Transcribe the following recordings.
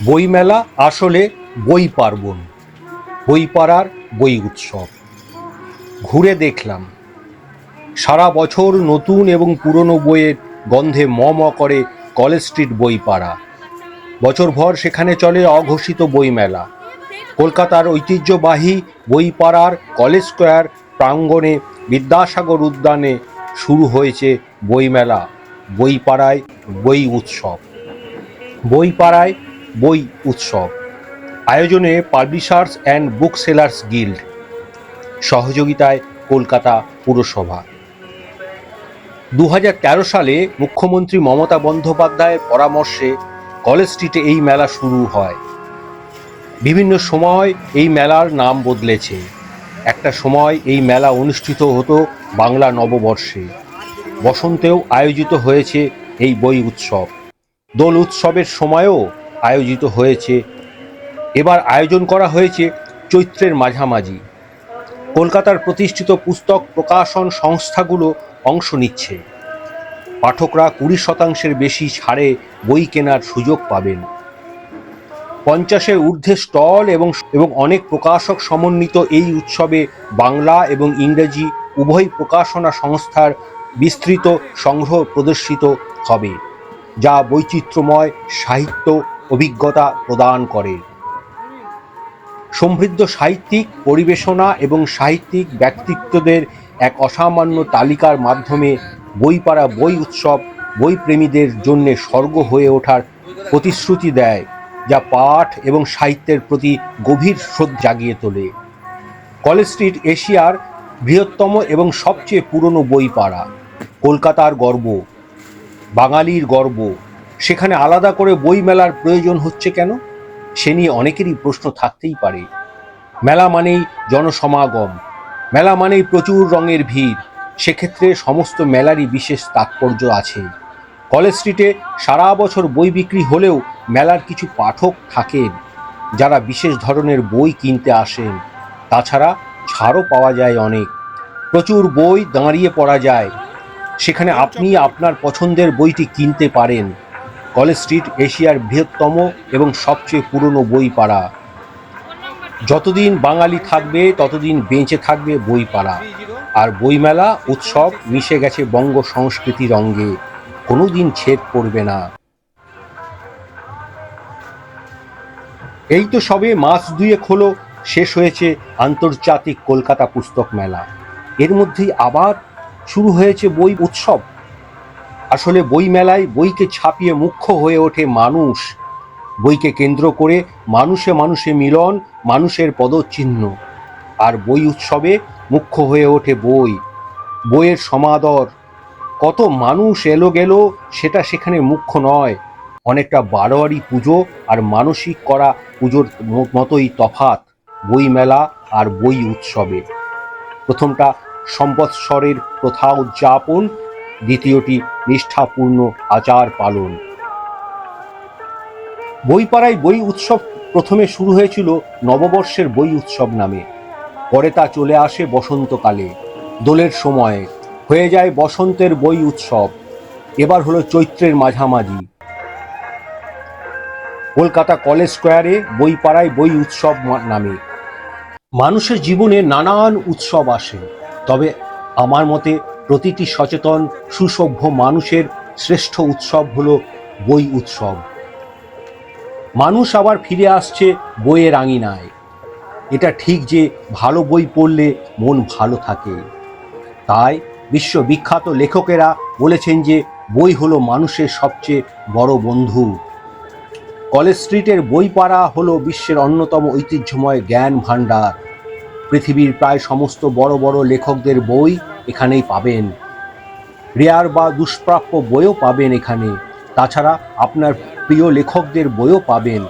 বইমেলা আসলে বই পার্বণ, বই পাড়ার বই উৎসব। ঘুরে দেখলাম সারা বছর নতুন এবং পুরনো বইয়ের গন্ধে ম ম করে কলেজ স্ট্রিট বই পাড়া। বছরভর সেখানে চলে অঘোষিত বইমেলা। কলকাতার ঐতিহ্যবাহী বই পাড়ার কলেজ স্কোয়ার প্রাঙ্গণে বিদ্যাসাগর উদ্যানে শুরু হয়েছে বইমেলা। বই পাড়ায় বই উৎসব, বই পাড়ায় বই উৎসব আয়োজনে publishers and book sellers guild, সহযোগিতায় কলকাতা পুরসভা। 2013 সালে মুখ্যমন্ত্রী মমতা বন্দ্যোপাধ্যায়ের পরামর্শে কলেজ স্ট্রিটে এই মেলা শুরু হয়। বিভিন্ন সময় এই মেলার নাম বদলেছে। একটা সময় এই মেলা অনুষ্ঠিত হতো বাংলা নববর্ষে। বসন্তেও আয়োজিত হয়েছে এই বই উৎসব। দোল উৎসবের সময়ও আয়োজিত হয়েছে। এবার আয়োজন করা হয়েছে চৈত্রের মাঝামাঝি। কলকাতার প্রতিষ্ঠিত পুস্তক প্রকাশন সংস্থাগুলো অংশ নিচ্ছে। পাঠকরা 20% বেশি ছাড়ে বই কেনার সুযোগ পাবেন। 50-এর ঊর্ধ্বে স্টল এবং অনেক প্রকাশক সমন্বিত এই উৎসবে বাংলা এবং ইংরেজি উভয় প্রকাশনা সংস্থার বিস্তৃত সংগ্রহ প্রদর্শিত হবে, যা বৈচিত্র্যময় সাহিত্য অভিজ্ঞতা প্রদান করে। সমৃদ্ধ সাহিত্যিক পরিবেশনা এবং সাহিত্যিক ব্যক্তিত্বদের এক অসামান্য তালিকার মাধ্যমে বইপাড়া বই উৎসব বইপ্রেমীদের জন্য স্বর্গ হয়ে ওঠার প্রতিশ্রুতি দেয়, যা পাঠ এবং সাহিত্যের প্রতি গভীর শ্রদ্ধা জাগিয়ে তোলে। কলেজ স্ট্রিট এশিয়ার বৃহত্তম এবং সবচেয়ে পুরনো বই পাড়া, কলকাতার গর্ব, বাঙালির গর্ব। সেখানে আলাদা করে বই মেলার প্রয়োজন হচ্ছে কেন, সে নিয়ে অনেকেরই প্রশ্ন থাকতেই পারে। মেলা মানেই জনসমাগম, মেলা মানেই প্রচুর রঙের ভিড়। সেক্ষেত্রে সমস্ত মেলারই বিশেষ তাৎপর্য আছে। কলেজ স্ট্রিটে সারা বছর বই বিক্রি হলেও মেলার কিছু পাঠক থাকেন যারা বিশেষ ধরনের বই কিনতে আসেন। তাছাড়া ছাড়ও পাওয়া যায় অনেক। প্রচুর বই দাঁড়িয়ে পড়া যায়, সেখানে আপনি আপনার পছন্দের বইটি কিনতে পারেন। কলেজ স্ট্রিট এশিয়ার বৃহত্তম এবং সবচেয়ে পুরনো বই পাড়া। যতদিন বাঙালি থাকবে ততদিন বেঁচে থাকবে বই পাড়া। আর বইমেলা উৎসব মিশে গেছে বঙ্গ সংস্কৃতির অঙ্গে, কোনোদিন ছেদ পড়বে না। এই তো সবে মাস দুয়েক হলো শেষ হয়েছে আন্তর্জাতিক কলকাতা পুস্তক মেলা। এর মধ্যেই আবার শুরু হয়েছে বই উৎসব। আসলে বই মেলায় বইকে ছাপিয়ে মুখ্য হয়ে ওঠে মানুষ। বইকে কেন্দ্র করে মানুষে মানুষে মিলন, মানুষের পদচিহ্ন। আর বই উৎসবে মুখ্য হয়ে ওঠে বই, বইয়ের সমাদর। কত মানুষ এলো গেল সেটা সেখানে মুখ্য নয়। অনেকটা বারোয়ারি পুজো আর মানসিক করা পুজোর মতোই তফাৎ বই মেলা আর বই উৎসবে। প্রথমটা সম্বৎসরের প্রথা উদযাপন, দ্বিতীয়টি নিষ্ঠাপূর্ণ আচার পালন। বইপাড়ায় বই উৎসব প্রথমে শুরু হয়েছিল নববর্ষের বই উৎসব নামে। পরে তা চলে আসে বসন্তকালে, দোলের সময়ে হয়ে যায় বসন্তের বই উৎসব। এবার হলো চৈত্রের মাঝামাঝি। কলকাতা কলেজ স্কোয়ারে বইপাড়ায় বই উৎসব নামে। মানুষের জীবনে নানান উৎসব আসে, তবে আমার মতে প্রতিটি সচেতন সুসভ্য মানুষের শ্রেষ্ঠ উৎসব হলো বই উৎসব। মানুষ আবার ফিরে আসছে বইয়ের আঙিনায়। এটা ঠিক যে ভালো বই পড়লে মন ভালো থাকে। তাই বিশ্ববিখ্যাত লেখকেরা বলেছেন যে বই হলো মানুষের সবচেয়ে বড় বন্ধু। কলেজ স্ট্রিটের বই পাড়া হলো বিশ্বের অন্যতম ঐতিহ্যময় জ্ঞান ভাণ্ডার। পৃথিবীর প্রায় সমস্ত বড় বড় লেখকদের বই এখানেই পাবেন। রেয়ার বা দুষ্প্রাপ্য বইও পাবেন এখানে। তাছাড়া আপনার প্রিয় লেখকদের বইও পাবেন।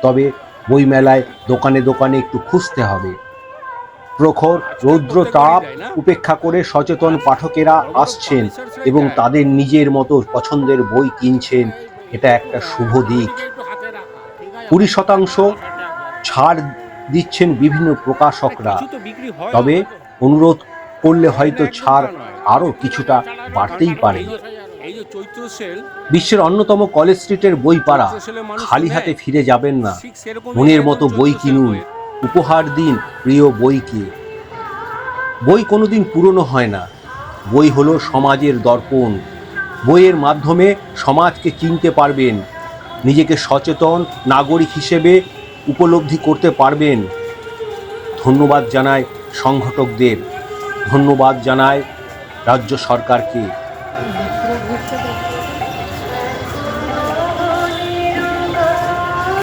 তবে বইমেলায় দোকানে দোকানে একটু খুঁজতে হবে। প্রখর রৌদ্র তাপ উপেক্ষা করে সচেতন পাঠকেরা আসছেন এবং তাদের নিজের মতো পছন্দের বই কিনছেন। এটা একটা শুভ দিক। 20% ছাড় দিচ্ছেন বিভিন্ন প্রকাশকরা। তবে অনুরোধ করলে হয়তো ছাড় আরও কিছুটা বাড়তেই পারে। এই যে চৈত্র সেল, বিশ্বের অন্যতম কলেজ স্ট্রিটের বই পাড়া। চৈত্র সেলে মানুষ খালি তো হাতে নেয়, ফিরে যাবেন না, ঠিক সেরকমই মনের একদম মতো বই চৈত্র সেল কিনুন, বইয়ের। উপহার দিন প্রিয় বইকে। বই কোনোদিন পুরনো হয় না, বই হলো সমাজের দর্পণ। বইয়ের মাধ্যমে সমাজকে চিনতে পারবেন, নিজেকে সচেতন নাগরিক হিসেবে উপলব্ধি করতে পারবেন। ধন্যবাদ জানাই সংগঠকদের, ধন্যবাদ জানাই রাজ্য সরকারকে।